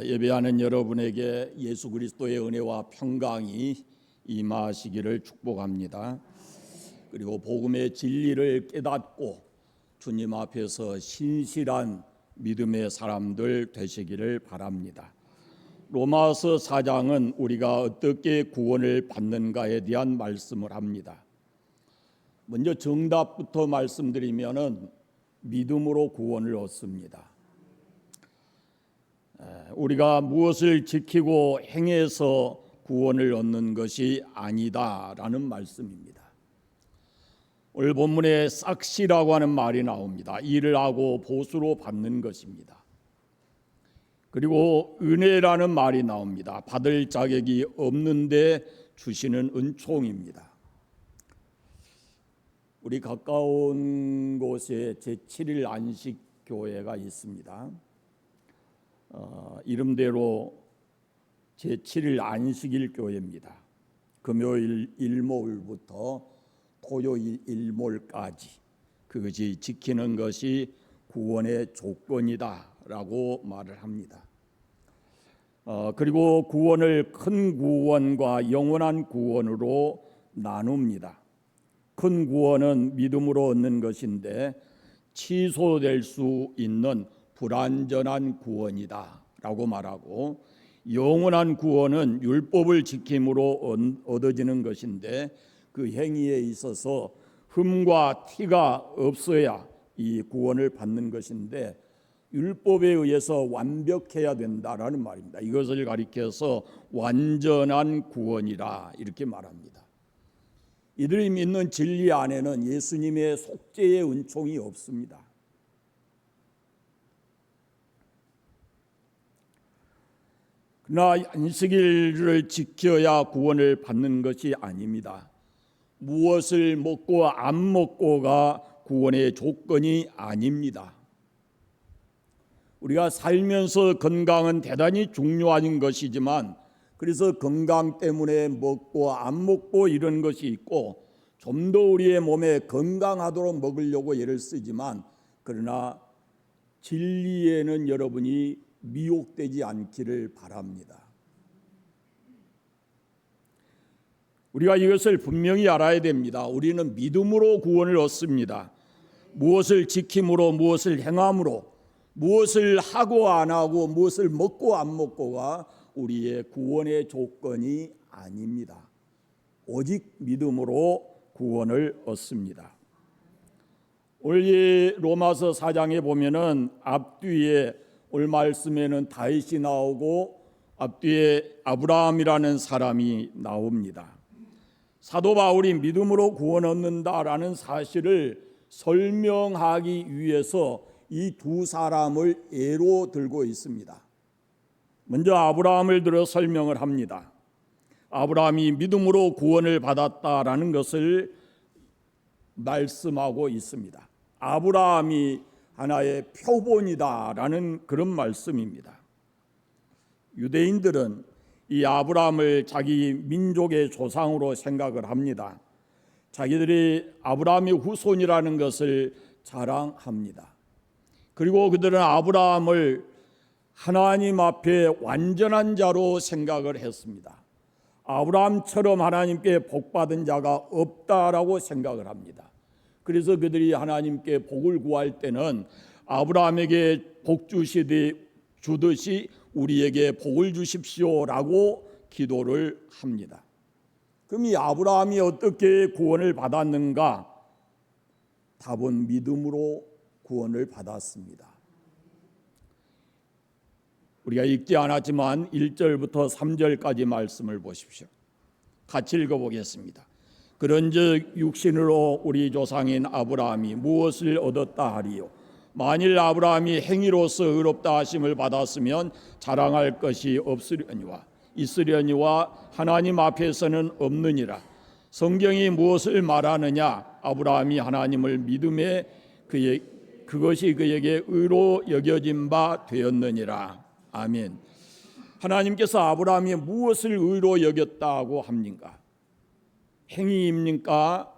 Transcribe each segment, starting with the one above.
예배하는 여러분에게 예수 그리스도의 은혜와 평강이 임하시기를 축복합니다. 그리고 복음의 진리를 깨닫고 주님 앞에서 신실한 믿음의 사람들 되시기를 바랍니다. 로마서 4장은 우리가 어떻게 구원을 받는가에 대한 말씀을 합니다. 먼저 정답부터 말씀드리면은 믿음으로 구원을 얻습니다. 우리가 무엇을 지키고 행해서 구원을 얻는 것이 아니다라는 말씀입니다. 오늘 본문에 싹시라고 하는 말이 나옵니다. 일을 하고 보수로 받는 것입니다. 그리고 은혜라는 말이 나옵니다. 받을 자격이 없는데 주시는 은총입니다. 우리 가까운 곳에 제7일 안식교회가 있습니다. 이름대로 제7일 안식일 교회입니다. 금요일 일몰부터 토요일 일몰까지 그것이 지키는 것이 구원의 조건이다라고 말을 합니다. 그리고 구원을 큰 구원과 영원한 구원으로 나눕니다. 큰 구원은 믿음으로 얻는 것인데 취소될 수 있는 불완전한 구원이다라고 말하고, 영원한 구원은 율법을 지킴으로 얻어지는 것인데 그 행위에 있어서 흠과 티가 없어야 이 구원을 받는 것인데 율법에 의해서 완벽해야 된다라는 말입니다. 이것을 가리켜서 완전한 구원이라 이렇게 말합니다. 이들이 믿는 진리 안에는 예수님의 속죄의 은총이 없습니다. 그러나 안식일을 지켜야 구원을 받는 것이 아닙니다. 무엇을 먹고 안 먹고가 구원의 조건이 아닙니다. 우리가 살면서 건강은 대단히 중요한 것이지만, 그래서 건강 때문에 먹고 안 먹고 이런 것이 있고, 좀 더 우리의 몸에 건강하도록 먹으려고 애를 쓰지만, 그러나 진리에는 여러분이 미혹되지 않기를 바랍니다. 우리가 이것을 분명히 알아야 됩니다. 우리는 믿음으로 구원을 얻습니다. 무엇을 지킴으로, 무엇을 행함으로, 무엇을 하고 안 하고, 무엇을 먹고 안 먹고가 우리의 구원의 조건이 아닙니다. 오직 믿음으로 구원을 얻습니다. 오늘 이 로마서 4장에 보면은 앞뒤에 오늘 말씀에는 다윗이 나오고 앞뒤에 아브라함이라는 사람이 나옵니다. 사도 바울이 믿음으로 구원 얻는다라는 사실을 설명하기 위해서 이 두 사람을 예로 들고 있습니다. 먼저 아브라함을 들어 설명을 합니다. 아브라함이 믿음으로 구원을 받았다라는 것을 말씀하고 있습니다. 아브라함이 하나의 표본이다라는 그런 말씀입니다. 유대인들은 이 아브라함을 자기 민족의 조상으로 생각을 합니다. 자기들이 아브라함의 후손이라는 것을 자랑합니다. 그리고 그들은 아브라함을 하나님 앞에 완전한 자로 생각을 했습니다. 아브라함처럼 하나님께 복받은 자가 없다라고 생각을 합니다. 그래서 그들이 하나님께 복을 구할 때는 아브라함에게 복 주듯이 우리에게 복을 주십시오라고 기도를 합니다. 그럼 이 아브라함이 어떻게 구원을 받았는가? 답은 믿음으로 구원을 받았습니다. 우리가 읽지 않았지만 1절부터 3절까지 말씀을 보십시오. 같이 읽어보겠습니다. 그런즉 육신으로 우리 조상인 아브라함이 무엇을 얻었다 하리요? 만일 아브라함이 행위로서 의롭다 하심을 받았으면 자랑할 것이 없으려니와 있으려니와 하나님 앞에서는 없느니라. 성경이 무엇을 말하느냐? 아브라함이 하나님을 믿음에 그것이 그에게 의로 여겨진 바 되었느니라. 아멘. 하나님께서 아브라함이 무엇을 의로 여겼다고 합니까? 행위입니까?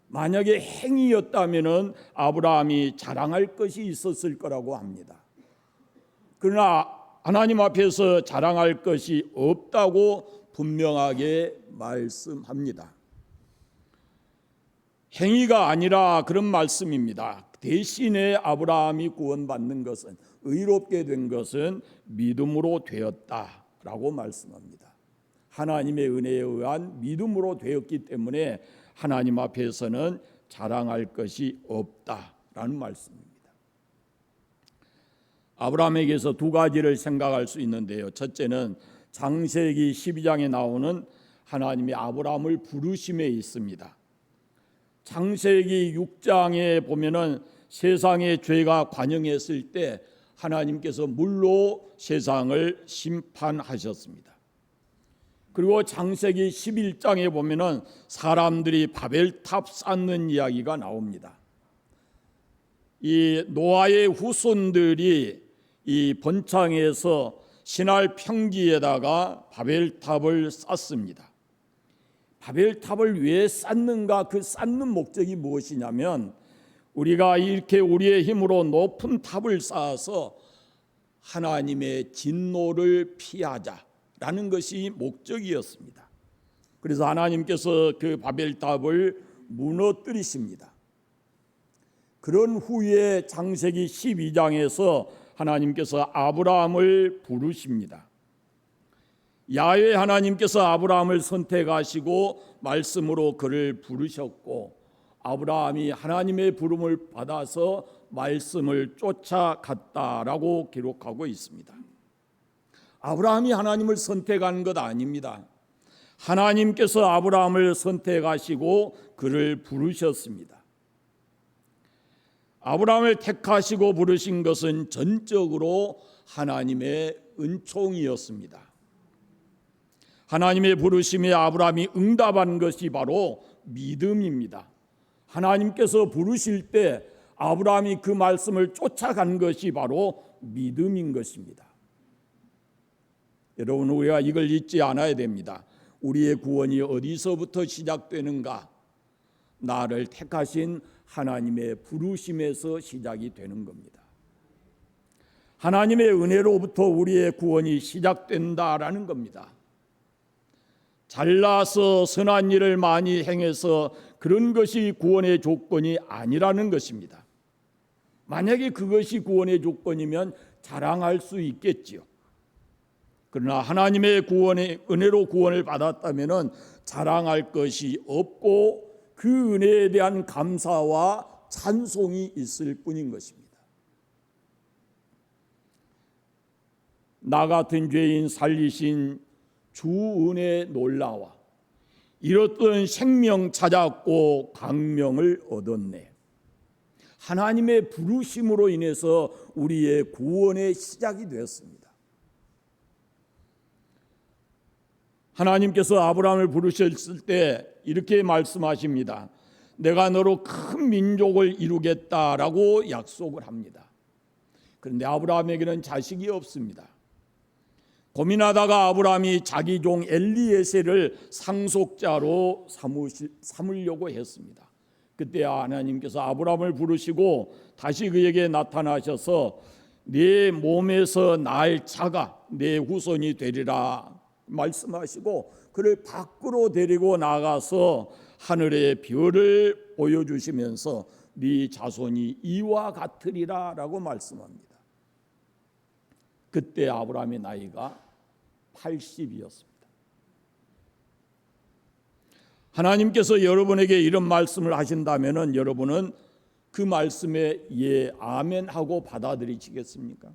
만약에 행위였다면 아브라함이 자랑할 것이 있었을 거라고 합니다. 그러나 하나님 앞에서 자랑할 것이 없다고 분명하게 말씀합니다. 행위가 아니라 그런 말씀입니다. 대신에 아브라함이 구원받는 것은, 의롭게 된 것은 믿음으로 되었다라고 말씀합니다. 하나님의 은혜에 의한 믿음으로 되었기 때문에 하나님 앞에서는 자랑할 것이 없다라는 말씀입니다. 아브라함에게서 두 가지를 생각할 수 있는데요. 첫째는 창세기 12장에 나오는 하나님이 아브라함을 부르심에 있습니다. 창세기 6장에 보면은 세상에 죄가 관영했을 때 하나님께서 물로 세상을 심판하셨습니다. 그리고 창세기 11장에 보면은 사람들이 바벨탑 쌓는 이야기가 나옵니다. 이 노아의 후손들이 이 번창에서 신할 평지에다가 바벨탑을 쌓습니다. 바벨탑을 왜 쌓는가? 그 쌓는 목적이 무엇이냐면 우리가 이렇게 우리의 힘으로 높은 탑을 쌓아서 하나님의 진노를 피하자라는 것이 목적이었습니다. 그래서 하나님께서 그 바벨탑을 무너뜨리십니다. 그런 후에 창세기 12장에서 하나님께서 아브라함을 부르십니다. 야훼 하나님께서 아브라함을 선택하시고 말씀으로 그를 부르셨고, 아브라함이 하나님의 부름을 받아서 말씀을 쫓아갔다라고 기록하고 있습니다. 아브라함이 하나님을 선택한 것 아닙니다. 하나님께서 아브라함을 선택하시고 그를 부르셨습니다. 아브라함을 택하시고 부르신 것은 전적으로 하나님의 은총이었습니다. 하나님의 부르심에 아브라함이 응답한 것이 바로 믿음입니다. 하나님께서 부르실 때 아브라함이 그 말씀을 쫓아간 것이 바로 믿음인 것입니다. 여러분, 우리가 이걸 잊지 않아야 됩니다. 우리의 구원이 어디서부터 시작되는가? 나를 택하신 하나님의 부르심에서 시작이 되는 겁니다. 하나님의 은혜로부터 우리의 구원이 시작된다라는 겁니다. 잘나서 선한 일을 많이 행해서 그런 것이 구원의 조건이 아니라는 것입니다. 만약에 그것이 구원의 조건이면 자랑할 수 있겠지요. 그러나 하나님의 구원의 은혜로 구원을 받았다면은 자랑할 것이 없고 그 은혜에 대한 감사와 찬송이 있을 뿐인 것입니다. 나 같은 죄인 살리신 주 은혜 놀라와 이렇던 생명 찾았고 강명을 얻었네. 하나님의 부르심으로 인해서 우리의 구원의 시작이 되었습니다. 하나님께서 아브라함을 부르셨을 때 이렇게 말씀하십니다. 내가 너로 큰 민족을 이루겠다라고 약속을 합니다. 그런데 아브라함에게는 자식이 없습니다. 고민하다가 아브라함이 자기 종 엘리에셀을 상속자로 삼으려고 했습니다. 그때 하나님께서 아브라함을 부르시고 다시 그에게 나타나셔서 네 몸에서 날 자가 내 후손이 되리라 말씀하시고 그를 밖으로 데리고 나가서 하늘의 별을 보여주시면서 네 자손이 이와 같으리라 라고 말씀합니다. 그때 아브라함의 나이가 80이었습니다. 하나님께서 여러분에게 이런 말씀을 하신다면 여러분은 그 말씀에 예, 아멘 하고 받아들이시겠습니까?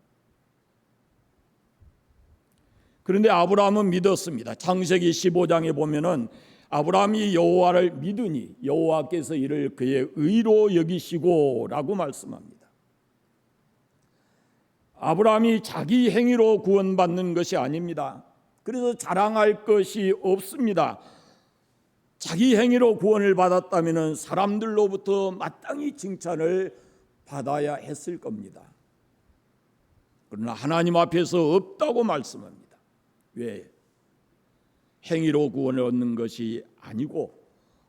그런데 아브라함은 믿었습니다. 창세기 15장에 보면은 아브라함이 여호와를 믿으니 여호와께서 이를 그의 의로 여기시고라고 말씀합니다. 아브라함이 자기 행위로 구원받는 것이 아닙니다. 그래서 자랑할 것이 없습니다. 자기 행위로 구원을 받았다면 사람들로부터 마땅히 칭찬을 받아야 했을 겁니다. 그러나 하나님 앞에서 없다고 말씀합니다. 왜? 행위로 구원을 얻는 것이 아니고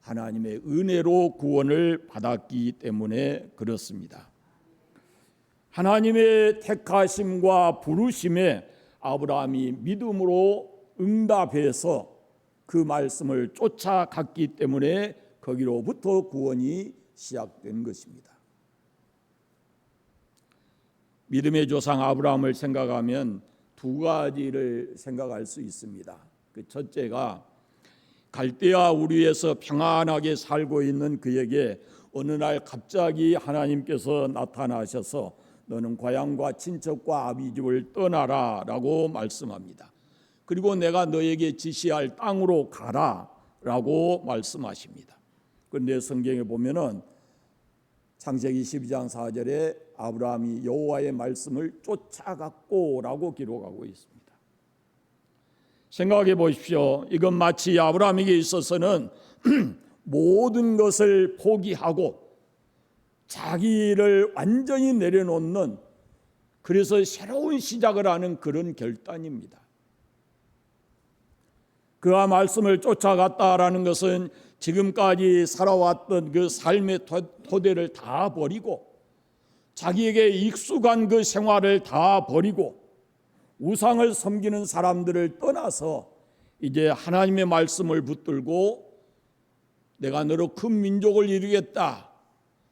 하나님의 은혜로 구원을 받았기 때문에 그렇습니다. 하나님의 택하심과 부르심에 아브라함이 믿음으로 응답해서 그 말씀을 쫓아갔기 때문에 거기로부터 구원이 시작된 것입니다. 믿음의 조상 아브라함을 생각하면 두 가지를 생각할 수 있습니다. 그 첫째가 갈대아 우리에서 평안하게 살고 있는 그에게 어느 날 갑자기 하나님께서 나타나셔서 너는 고향과 친척과 아비집을 떠나라 라고 말씀합니다. 그리고 내가 너에게 지시할 땅으로 가라 라고 말씀하십니다. 그런데 성경에 보면은 창세기 12장 4절에 아브라함이 여호와의 말씀을 쫓아갔고 라고 기록하고 있습니다. 생각해 보십시오. 이건 마치 아브라함에게 있어서는 모든 것을 포기하고 자기를 완전히 내려놓는, 그래서 새로운 시작을 하는 그런 결단입니다. 그가 말씀을 쫓아갔다라는 것은 지금까지 살아왔던 그 삶의 토대를 다 버리고 자기에게 익숙한 그 생활을 다 버리고 우상을 섬기는 사람들을 떠나서 이제 하나님의 말씀을 붙들고 내가 너로 큰 민족을 이루겠다,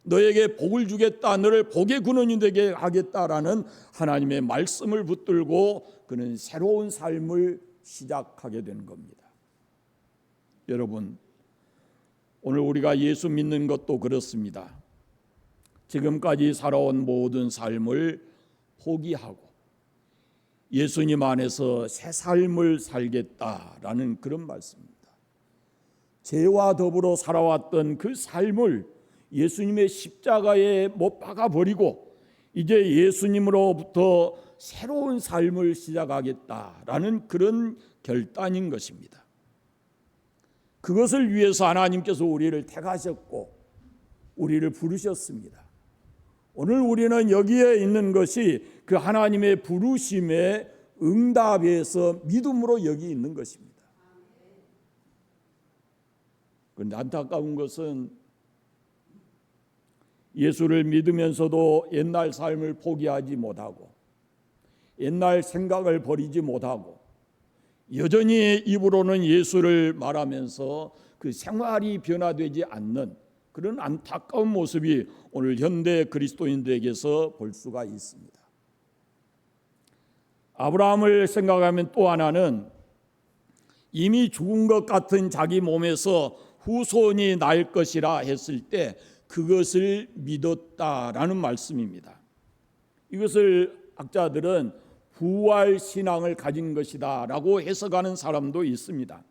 너에게 복을 주겠다, 너를 복의 근원이 되게 하겠다라는 하나님의 말씀을 붙들고 그는 새로운 삶을 시작하게 되는 겁니다. 여러분, 오늘 우리가 예수 믿는 것도 그렇습니다. 지금까지 살아온 모든 삶을 포기하고 예수님 안에서 새 삶을 살겠다라는 그런 말씀입니다. 죄와 더불어 살아왔던 그 삶을 예수님의 십자가에 못 박아 버리고 이제 예수님으로부터 새로운 삶을 시작하겠다라는 그런 결단인 것입니다. 그것을 위해서 하나님께서 우리를 택하셨고 우리를 부르셨습니다. 오늘 우리는 여기에 있는 것이 그 하나님의 부르심에 응답해서 믿음으로 여기 있는 것입니다. 그런데 안타까운 것은 예수를 믿으면서도 옛날 삶을 포기하지 못하고 옛날 생각을 버리지 못하고 여전히 입으로는 예수를 말하면서 그 생활이 변화되지 않는 그런 안타까운 모습이 오늘 현대 그리스도인들에게서 볼 수가 있습니다. 아브라함을 생각하면 또 하나는 이미 죽은 것 같은 자기 몸에서 후손이 날 것이라 했을 때 그것을 믿었다라는 말씀입니다. 이것을 학자들은 부활 신앙을 가진 것이다 라고 해석하는 사람도 있습니다.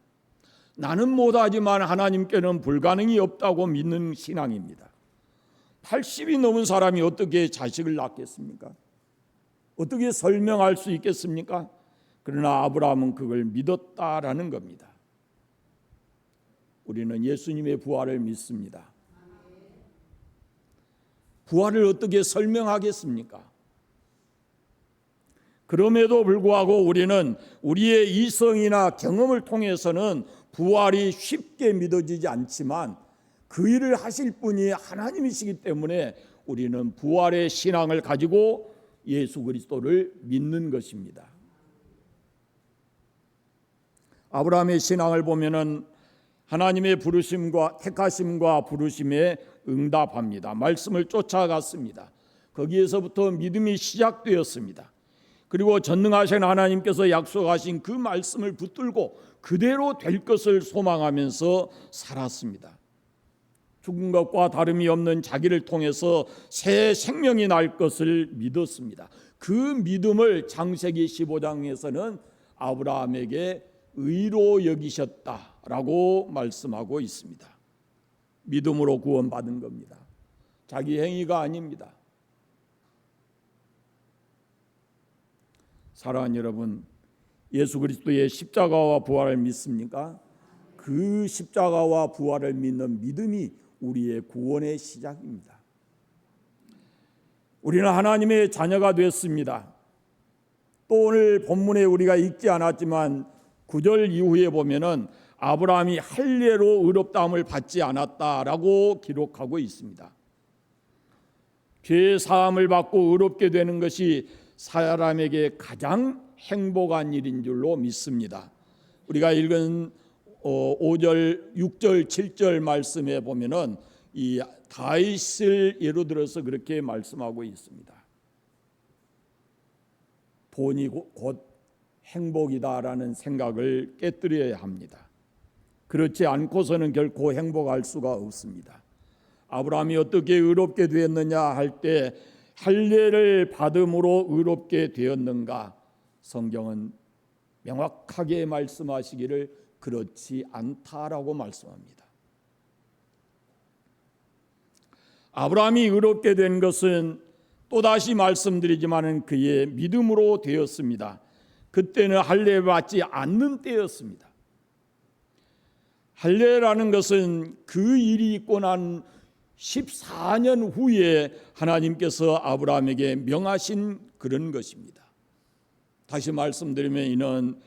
나는 못하지만 하나님께는 불가능이 없다고 믿는 신앙입니다. 80이 넘은 사람이 어떻게 자식을 낳겠습니까? 어떻게 설명할 수 있겠습니까? 그러나 아브라함은 그걸 믿었다라는 겁니다. 우리는 예수님의 부활을 믿습니다. 부활을 어떻게 설명하겠습니까? 그럼에도 불구하고 우리는 우리의 이성이나 경험을 통해서는 부활이 쉽게 믿어지지 않지만 그 일을 하실 분이 하나님이시기 때문에 우리는 부활의 신앙을 가지고 예수 그리스도를 믿는 것입니다. 아브라함의 신앙을 보면은 하나님의 부르심과 택하심과 부르심에 응답합니다. 말씀을 쫓아갔습니다. 거기에서부터 믿음이 시작되었습니다. 그리고 전능하신 하나님께서 약속하신 그 말씀을 붙들고 그대로 될 것을 소망하면서 살았습니다. 죽은 것과 다름이 없는 자기를 통해서 새 생명이 날 것을 믿었습니다. 그 믿음을 창세기 15장에서는 아브라함에게 의로 여기셨다라고 말씀하고 있습니다. 믿음으로 구원받은 겁니다. 자기 행위가 아닙니다. 사랑하는 여러분, 예수 그리스도의 십자가와 부활을 믿습니까? 그 십자가와 부활을 믿는 믿음이 우리의 구원의 시작입니다. 우리는 하나님의 자녀가 됐습니다. 또 오늘 본문에 우리가 읽지 않았지만 9절 이후에 보면은 아브라함이 할례로 의롭다함을 받지 않았다라고 기록하고 있습니다. 죄 사함을 받고 의롭게 되는 것이 사람에게 가장 행복한 일인 줄로 믿습니다. 우리가 읽은 5절, 6절, 7절 말씀에 보면은 이 다윗을 예로 들어서 그렇게 말씀하고 있습니다. 돈이 곧 행복이다라는 생각을 깨뜨려야 합니다. 그렇지 않고서는 결코 행복할 수가 없습니다. 아브라함이 어떻게 의롭게 되었느냐 할 때 할례를 받음으로 의롭게 되었는가? 성경은 명확하게 말씀하시기를 그렇지 않다라고 말씀합니다. 아브라함이 의롭게 된 것은 또다시 말씀드리지만은 그의 믿음으로 되었습니다. 그때는 할례 받지 않는 때였습니다. 할례라는 것은 그 일이 있고 난 14년 후에 하나님께서 아브라함에게 명하신 그런 것입니다. 다시 말씀드리면 이는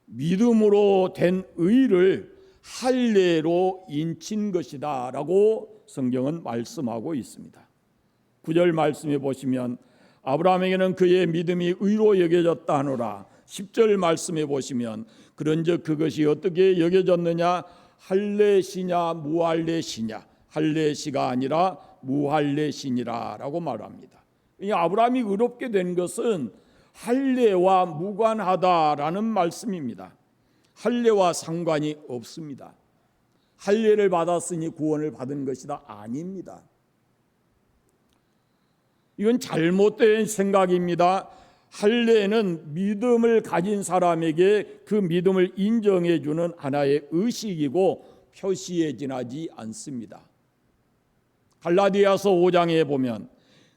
믿음으로 된 의를 할례로 인친 것이다 라고 성경은 말씀하고 있습니다. 9절 말씀해 보시면 아브라함에게는 그의 믿음이 의로 여겨졌다 하노라. 10절 말씀해 보시면 그런즉 그것이 어떻게 여겨졌느냐? 할례시냐 무할례시냐? 할례시가 아니라 무할례시니라 라고 말합니다. 이 아브라함이 의롭게 된 것은 할례와 무관하다라는 말씀입니다. 할례와 상관이 없습니다. 할례를 받았으니 구원을 받은 것이다 아닙니다. 이건 잘못된 생각입니다. 할례는 믿음을 가진 사람에게 그 믿음을 인정해 주는 하나의 의식이고 표시에 지나지 않습니다. 갈라디아서 5장에 보면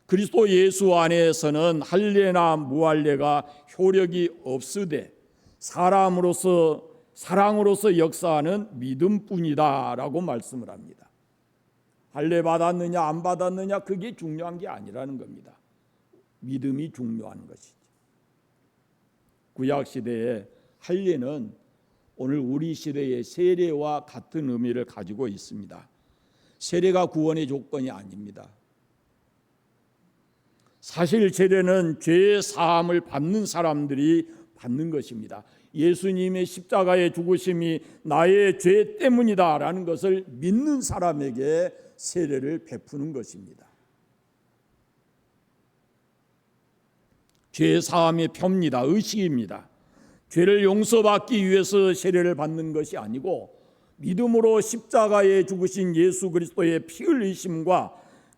그리스도 예수 안에서는 할례나 무할례가 효력이 없으되 사람으로서 사랑으로서 역사하는 믿음뿐이다라고 말씀을 합니다. 할례 받았느냐 안 받았느냐 그게 중요한 게 아니라는 겁니다. 믿음이 중요한 것이죠. 구약 시대의 할례는 오늘 우리 시대의 세례와 같은 의미를 가지고 있습니다. 세례가 구원의 조건이 아닙니다. 사실 세례는 죄 사함을 받는 사람들이 받는 것입니다. 예수님의 십자가의 죽으심이 나의 죄 때문이다라는 것을 믿는 사람에게 세례를 베푸는 것입니다. 죄 사함의 표입니다. 의식입니다. 죄를 용서받기 위해서 세례를 받는 것이 아니고 믿음으로 십자가에 죽으신 예수 그리스도의 피 흘리심과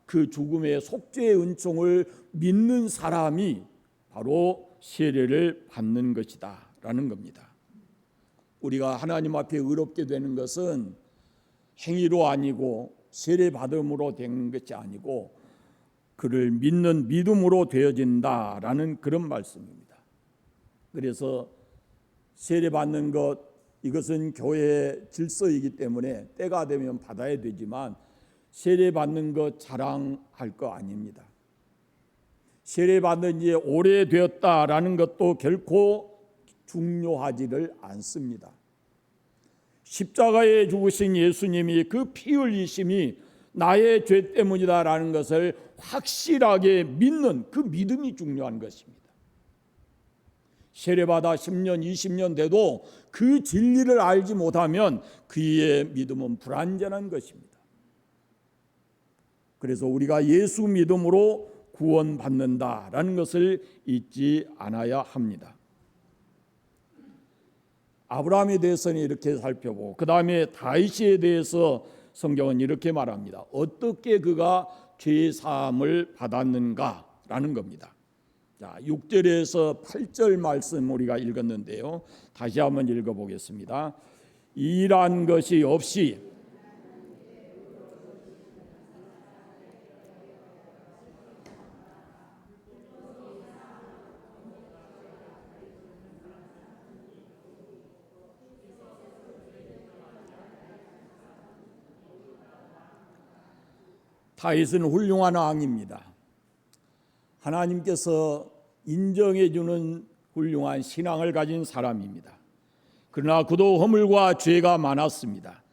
그 죽음의 속죄의 은총을 믿는 사람이 바로 세례를 받는 것이다 라는 겁니다. 우리가 하나님 앞에 의롭게 되는 것은 행위로 아니고 세례 받음으로 되는 것이 아니고 그를 믿는 믿음으로 되어진다라는 그런 말씀입니다. 그래서 세례 받는 것 이것은 교회의 질서이기 때문에 때가 되면 받아야 되지만 세례 받는 것 자랑할 거 아닙니다. 세례 받는 지 오래되었다라는 것도 결코 중요하지를 않습니다. 십자가에 죽으신 예수님이 그 피 흘리심이 나의 죄 때문이다라는 것을 확실하게 믿는 그 믿음이 중요한 것입니다. 세례받아 10년, 20년 돼도 그 진리를 알지 못하면 그의 믿음은 불완전한 것입니다. 그래서 우리가 예수 믿음으로 구원받는다라는 것을 잊지 않아야 합니다. 아브라함에 대해서는 이렇게 살펴보고 그 다음에 다윗에 대해서 성경은 이렇게 말합니다. 어떻게 그가 죄 사함을 받았는가라는 겁니다. 자, 6절에서 8절 말씀 우리가 읽었는데요. 다시 한번 읽어보겠습니다. 일한 것이 없이 다윗은 훌륭한 왕입니다. 하나님께서 인정해 주는 훌륭한 신앙을 가진 사람입니다. 그러나 그도 허물과 죄가 많았습니다.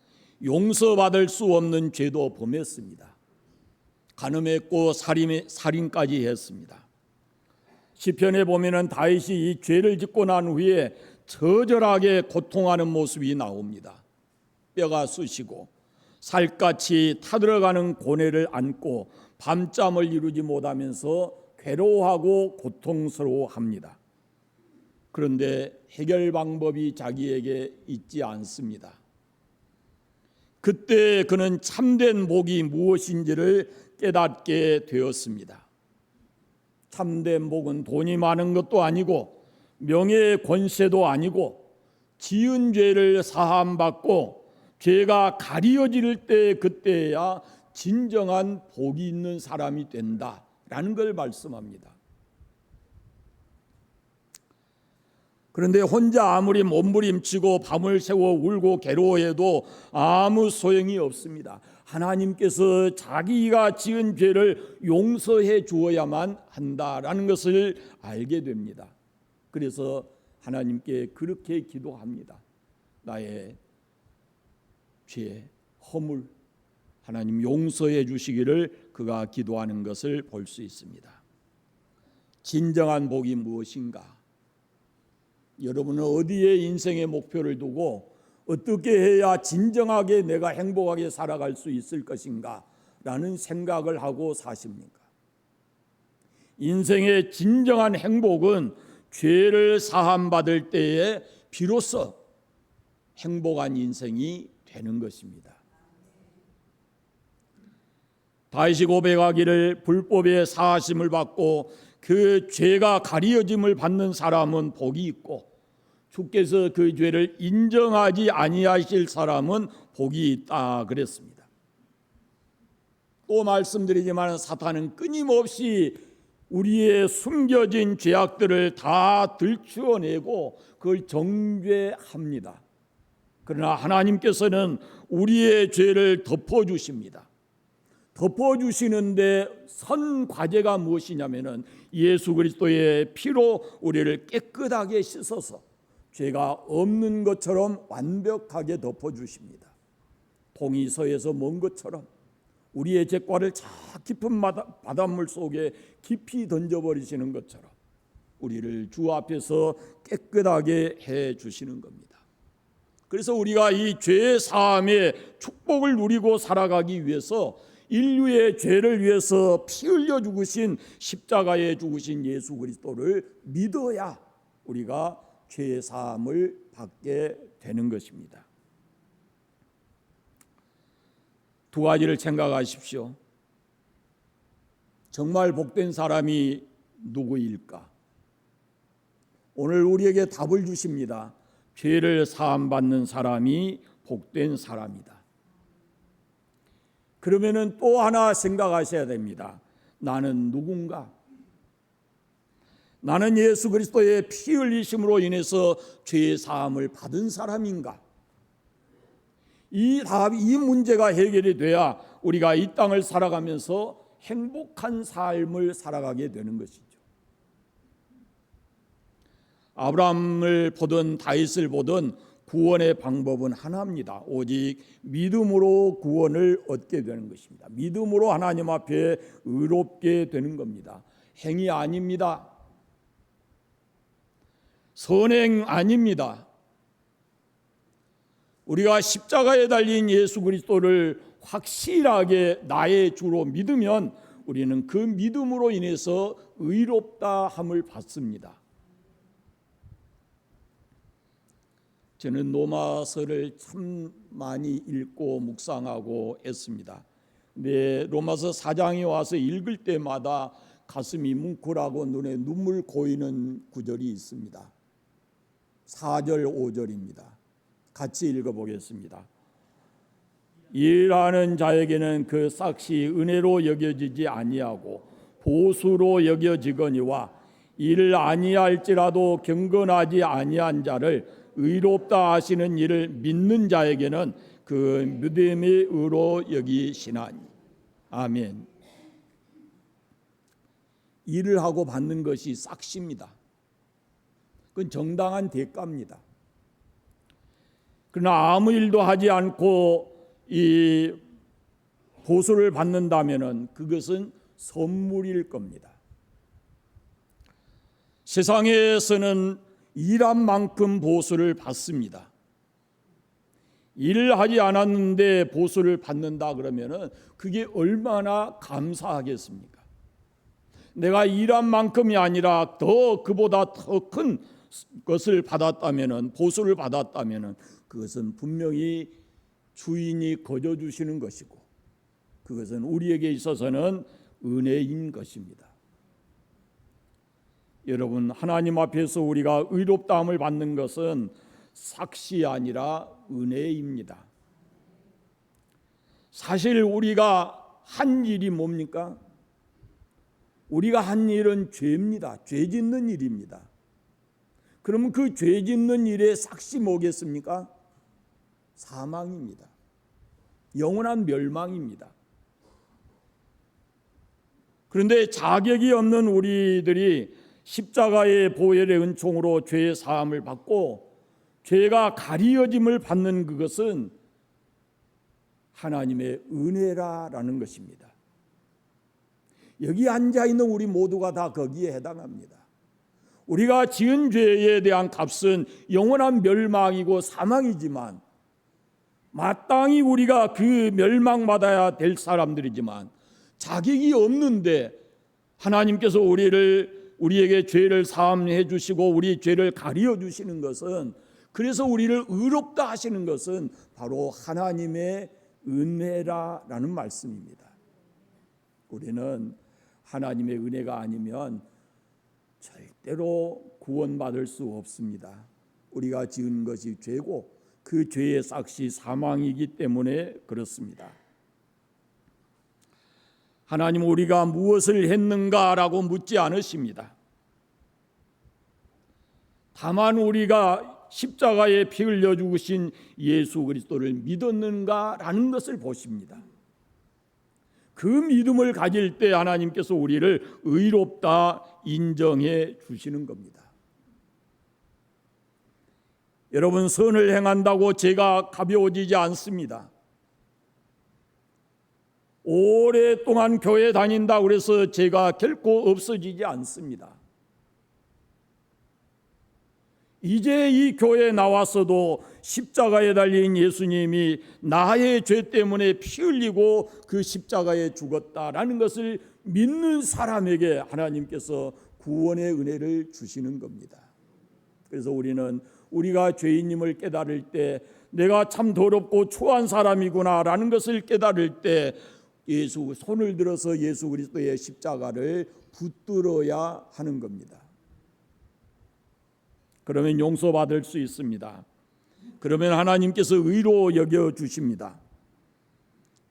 용서받을 수 없는 죄도 범했습니다. 간음했고 살인까지 했습니다. 시편에 보면은 다윗이 이 죄를 짓고 난 후에 처절하게 고통하는 모습이 나옵니다. 뼈가 쑤시고 살갗이 타들어가는 고뇌를 안고 밤잠을 이루지 못하면서 괴로워하고 고통스러워합니다. 그런데 해결 방법이 자기에게 있지 않습니다. 그때 그는 참된 복이 무엇인지를 깨닫게 되었습니다. 참된 복은 돈이 많은 것도 아니고 명예의 권세도 아니고 지은 죄를 사함받고 죄가 가리워질 때 그때야 진정한 복이 있는 사람이 된다라는 걸 말씀합니다. 그런데 혼자 아무리 몸부림치고 밤을 새워 울고 괴로워해도 아무 소용이 없습니다. 하나님께서 자기가 지은 죄를 용서해 주어야만 한다라는 것을 알게 됩니다. 그래서 하나님께 그렇게 기도합니다. 나의 죄, 허물 하나님 용서해 주시기를 그가 기도하는 것을 볼 수 있습니다. 진정한 복이 무엇인가? 여러분은 어디에 인생의 목표를 두고 어떻게 해야 진정하게 내가 행복하게 살아갈 수 있을 것인가 라는 생각을 하고 사십니까? 인생의 진정한 행복은 죄를 사함받을 때에 비로소 행복한 인생이 되는 것입니다. 다윗이 고백하기를 불법의 사하심을 받고 그 죄가 가리어짐을 받는 사람은 복이 있고 주께서 그 죄를 인정하지 아니하실 사람은 복이 있다 그랬습니다. 또 말씀드리지만 사탄은 끊임없이 우리의 숨겨진 죄악들을 다 들추어내고 그걸 정죄합니다. 그러나 하나님께서는 우리의 죄를 덮어주십니다. 덮어주시는데 선 과제가 무엇이냐면은 예수 그리스도의 피로 우리를 깨끗하게 씻어서 죄가 없는 것처럼 완벽하게 덮어주십니다. 동이서에서 먼 것처럼 우리의 죄과를 저 깊은 바닷물 속에 깊이 던져버리시는 것처럼 우리를 주 앞에서 깨끗하게 해주시는 겁니다. 그래서 우리가 이 죄 사함의 축복을 누리고 살아가기 위해서 인류의 죄를 위해서 피 흘려 죽으신 십자가에 죽으신 예수 그리스도를 믿어야 우리가 죄 사함을 받게 되는 것입니다. 두 가지를 생각하십시오. 정말 복된 사람이 누구일까? 오늘 우리에게 답을 주십니다. 죄를 사함받는 사람이 복된 사람이다. 그러면은 또 하나 생각하셔야 됩니다. 나는 누군가? 나는 예수 그리스도의 피 흘리심으로 인해서 죄 사함을 받은 사람인가? 이 문제가 해결이 돼야 우리가 이 땅을 살아가면서 행복한 삶을 살아가게 되는 것이죠. 아브라함을 보든 다윗을 보든 구원의 방법은 하나입니다. 오직 믿음으로 구원을 얻게 되는 것입니다. 믿음으로 하나님 앞에 의롭게 되는 겁니다. 행위 아닙니다. 선행 아닙니다. 우리가 십자가에 달린 예수 그리스도를 확실하게 나의 주로 믿으면 우리는 그 믿음으로 인해서 의롭다 함을 받습니다. 저는 로마서를 참 많이 읽고 묵상하고 했습니다. 근데 로마서 4장에 와서 읽을 때마다 가슴이 뭉클하고 눈에 눈물 고이는 구절이 있습니다. 4절 5절입니다. 같이 읽어보겠습니다. 일하는 자에게는 그 삭시 은혜로 여겨지지 아니하고 보수로 여겨지거니와 일 아니할지라도 경건하지 아니한 자를 의롭다 하시는 일을 믿는 자에게는 그 믿음의 의로 여기시나니. 아멘. 일을 하고 받는 것이 삭시입니다. 그건 정당한 대가입니다. 그러나 아무 일도 하지 않고 이 보수를 받는다면은 그것은 선물일 겁니다. 세상에서는 일한 만큼 보수를 받습니다. 일을 하지 않았는데 보수를 받는다 그러면은 그게 얼마나 감사하겠습니까? 내가 일한 만큼이 아니라 더 그보다 더 큰 것을 받았다면은, 보수를 받았다면은 그것은 분명히 주인이 거저 주시는 것이고 그것은 우리에게 있어서는 은혜인 것입니다. 여러분, 하나님 앞에서 우리가 의롭다함을 받는 것은 삭시 아니라 은혜입니다. 사실 우리가 한 일이 뭡니까? 우리가 한 일은 죄입니다. 죄 짓는 일입니다. 그러면 그 죄 짓는 일의 삭시 뭐겠습니까? 사망입니다. 영원한 멸망입니다. 그런데 자격이 없는 우리들이 십자가의 보혈의 은총으로 죄의 사함을 받고 죄가 가리어짐을 받는 그것은 하나님의 은혜라는 것입니다. 여기 앉아있는 우리 모두가 다 거기에 해당합니다. 우리가 지은 죄에 대한 값은 영원한 멸망이고 사망이지만 마땅히 우리가 그 멸망받아야 될 사람들이지만 자격이 없는데 하나님께서 우리에게 죄를 사함해 주시고 우리 죄를 가리어 주시는 것은, 그래서 우리를 의롭다 하시는 것은 바로 하나님의 은혜라는 말씀입니다. 우리는 하나님의 은혜가 아니면 절대로 구원받을 수 없습니다. 우리가 지은 것이 죄고 그 죄의 삭시 사망이기 때문에 그렇습니다. 하나님 우리가 무엇을 했는가라고 묻지 않으십니다. 다만 우리가 십자가에 피 흘려 죽으신 예수 그리스도를 믿었는가라는 것을 보십니다. 그 믿음을 가질 때 하나님께서 우리를 의롭다 인정해 주시는 겁니다. 여러분, 선을 행한다고 죄가 가벼워지지 않습니다. 오랫동안 교회 다닌다 그래서 죄가 결코 없어지지 않습니다. 이제 이 교회에 나왔어도 십자가에 달린 예수님이 나의 죄 때문에 피 흘리고 그 십자가에 죽었다라는 것을 믿는 사람에게 하나님께서 구원의 은혜를 주시는 겁니다. 그래서 우리는 우리가 죄인임을 깨달을 때 내가 참 더럽고 초한 사람이구나라는 것을 깨달을 때 손을 들어서 예수 그리스도의 십자가를 붙들어야 하는 겁니다. 그러면 용서받을 수 있습니다. 그러면 하나님께서 의로 여겨 주십니다.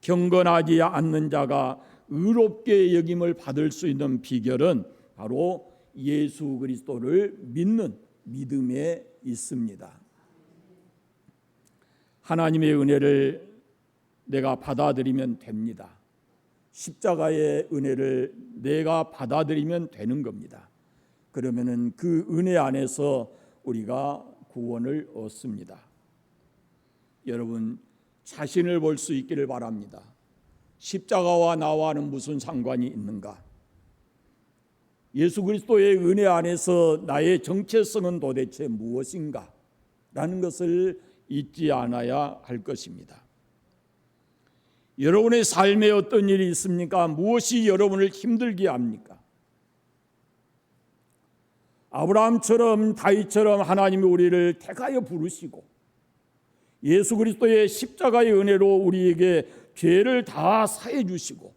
경건하지 않는 자가 의롭게 여김을 받을 수 있는 비결은 바로 예수 그리스도를 믿는 믿음에 있습니다. 하나님의 은혜를 내가 받아들이면 됩니다. 십자가의 은혜를 내가 받아들이면 되는 겁니다. 그러면은 그 은혜 안에서 우리가 구원을 얻습니다. 여러분, 자신을 볼 수 있기를 바랍니다. 십자가와 나와는 무슨 상관이 있는가? 예수 그리스도의 은혜 안에서 나의 정체성은 도대체 무엇인가? 라는 것을 잊지 않아야 할 것입니다. 여러분의 삶에 어떤 일이 있습니까? 무엇이 여러분을 힘들게 합니까? 아브라함처럼 다윗처럼 하나님이 우리를 택하여 부르시고 예수 그리스도의 십자가의 은혜로 우리에게 죄를 다 사해 주시고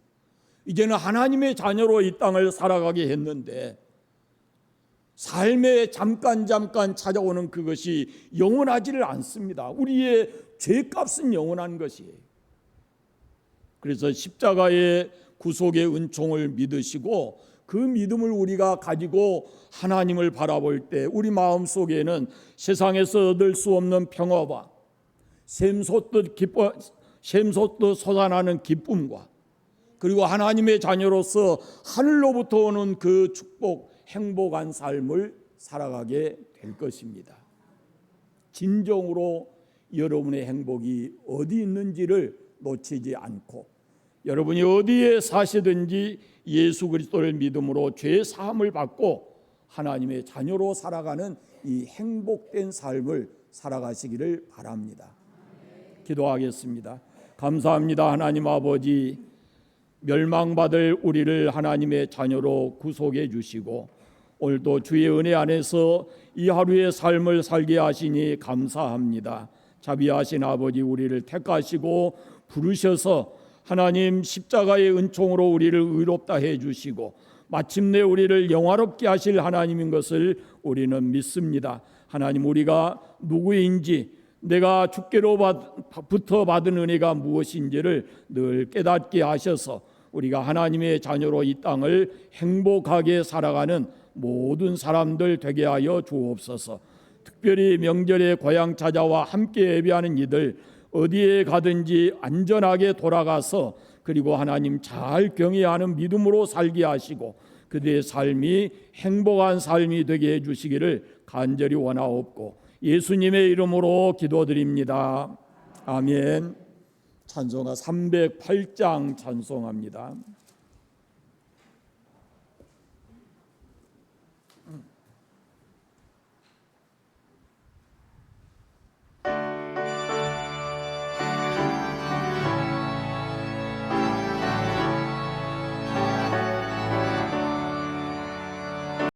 이제는 하나님의 자녀로 이 땅을 살아가게 했는데 삶에 잠깐 찾아오는 그것이 영원하지를 않습니다. 우리의 죄값은 영원한 것이에요. 그래서 십자가의 구속의 은총을 믿으시고 그 믿음을 우리가 가지고 하나님을 바라볼 때 우리 마음속에는 세상에서 얻을 수 없는 평화와 샘솟듯 솟아나는 기쁨과 그리고 하나님의 자녀로서 하늘로부터 오는 그 축복, 행복한 삶을 살아가게 될 것입니다. 진정으로 여러분의 행복이 어디 있는지를 놓치지 않고 여러분이 어디에 사시든지 예수 그리스도를 믿음으로 죄 사함을 받고 하나님의 자녀로 살아가는 이 행복된 삶을 살아가시기를 바랍니다. 기도하겠습니다. 감사합니다. 하나님 아버지, 멸망받을 우리를 하나님의 자녀로 구속해 주시고 오늘도 주의 은혜 안에서 이 하루의 삶을 살게 하시니 감사합니다. 자비하신 아버지, 우리를 택하시고 부르셔서 하나님 십자가의 은총으로 우리를 의롭다 해주시고 마침내 우리를 영화롭게 하실 하나님인 것을 우리는 믿습니다. 하나님, 우리가 누구인지, 내가 주께로부터 받은 은혜가 무엇인지를 늘 깨닫게 하셔서 우리가 하나님의 자녀로 이 땅을 행복하게 살아가는 모든 사람들 되게 하여 주옵소서. 특별히 명절에 고향 찾아와 함께 예배하는 이들, 어디에 가든지 안전하게 돌아가서 그리고 하나님 잘 경외하는 믿음으로 살게 하시고 그들의 삶이 행복한 삶이 되게 해주시기를 간절히 원하옵고 예수님의 이름으로 기도드립니다. 아멘. 찬송가 308장 찬송합니다.